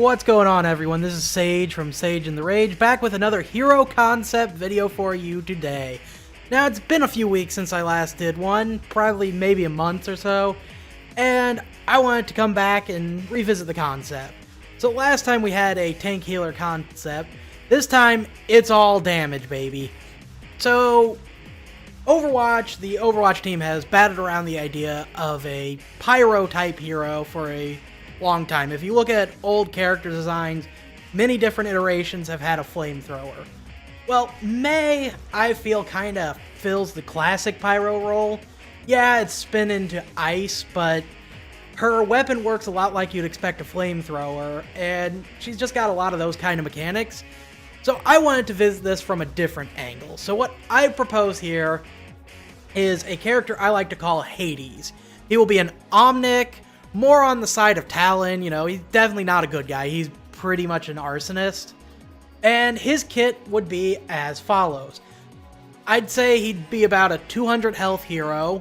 What's going on, everyone? This is Sage from SageNtheRage, back with another hero concept video for you today. Now, it's been a few weeks since I last did one, probably maybe a month or so, and I wanted to come back and revisit the concept. So last time we had a tank healer concept, this time it's all damage, baby. So Overwatch, the Overwatch team has batted around the idea of a pyro type hero for a long time. If you look at old character designs, many different iterations have had a flamethrower. Well, Mei, I feel, kind of fills the classic pyro role. Yeah, it's spin into ice, but her weapon works a lot like you'd expect a flamethrower, and she's just got a lot of those kind of mechanics. So I wanted to visit this from a different angle. So what I propose here is a character I like to call Hades. He will be an Omnic, more on the side of Talon. You know, he's definitely not a good guy. He's pretty much an arsonist. And his kit would be as follows. I'd say he'd be about a 200 health hero,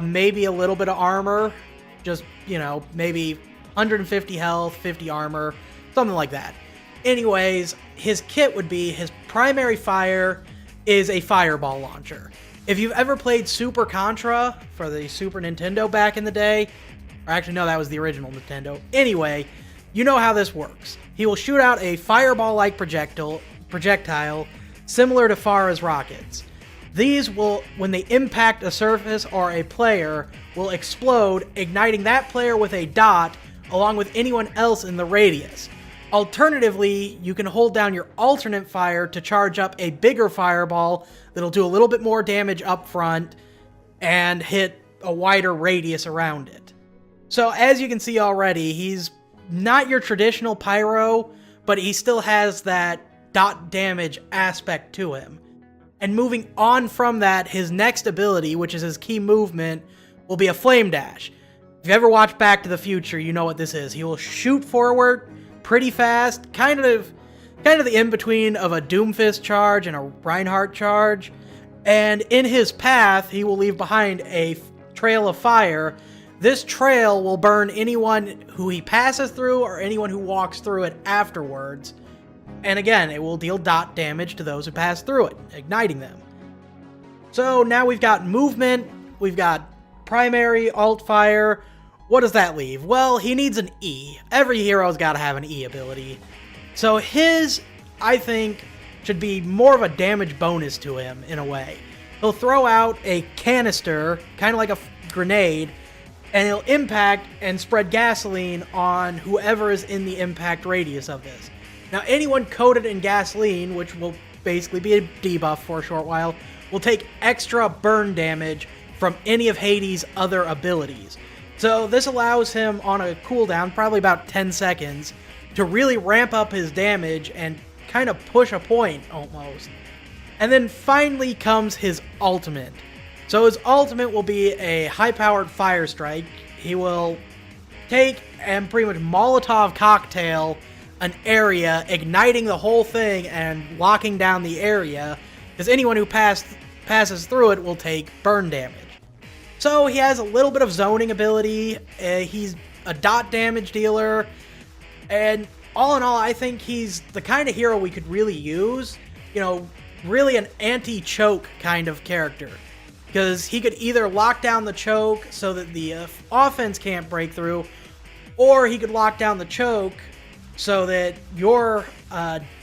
maybe a little bit of armor, just, you know, maybe 150 health, 50 armor, something like that. Anyways, his kit would be, his primary fire is a fireball launcher. If you've ever played Super Contra for the Super Nintendo back in the day, or actually no, that was the original Nintendo. Anyway, you know how this works. He will shoot out a fireball-like projectile similar to Pharah's rockets. These will, when they impact a surface or a player, will explode, igniting that player with a dot along with anyone else in the radius. Alternatively, you can hold down your alternate fire to charge up a bigger fireball that'll do a little bit more damage up front and hit a wider radius around it. So as you can see already, he's not your traditional pyro, but he still has that dot damage aspect to him. And moving on from that, his next ability, which is his key movement, will be a flame dash. If you ever watched Back to the Future, you know what this is. He will shoot forward pretty fast, kind of the in-between of a Doomfist charge and a Reinhardt charge. And in his path, he will leave behind a trail of fire. This trail will burn anyone who he passes through or anyone who walks through it afterwards. And again, it will deal dot damage to those who pass through it, igniting them. So now we've got movement, we've got primary, alt fire. What does that leave? Well, he needs an E. Every hero's got to have an E ability. So his, I think, should be more of a damage bonus to him in a way. He'll throw out a canister, kind of like a grenade, and it'll impact and spread gasoline on whoever is in the impact radius of this. Now, anyone coated in gasoline, which will basically be a debuff for a short while, will take extra burn damage from any of Hades' other abilities. So this allows him on a cooldown, probably about 10 seconds, to really ramp up his damage and kind of push a point, almost. And then finally comes his ultimate. So his ultimate will be a high-powered fire strike. He will take and pretty much Molotov cocktail an area, igniting the whole thing and locking down the area, because anyone who passes through it will take burn damage. So he has a little bit of zoning ability, he's a dot damage dealer, and all in all, I think he's the kind of hero we could really use, you know, really an anti-choke kind of character. Because he could either lock down the choke so that the offense can't break through, or he could lock down the choke so that your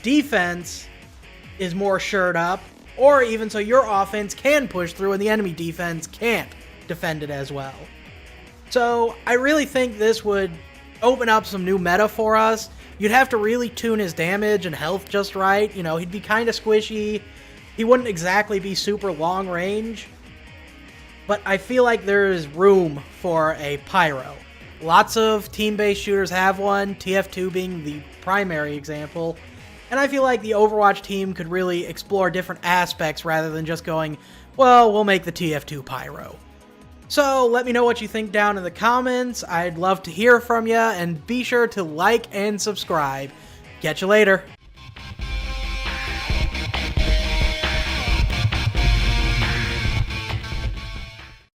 defense is more shored up, or even so your offense can push through and the enemy defense can't defend it as well. So I really think this would open up some new meta for us. You'd have to really tune his damage and health just right. You know, he'd be kind of squishy. He wouldn't exactly be super long range. But I feel like there's room for a pyro. Lots of team-based shooters have one, TF2 being the primary example. And I feel like the Overwatch team could really explore different aspects rather than just going, well, we'll make the TF2 pyro. So let me know what you think down in the comments. I'd love to hear from you, and be sure to like and subscribe. Catch you later.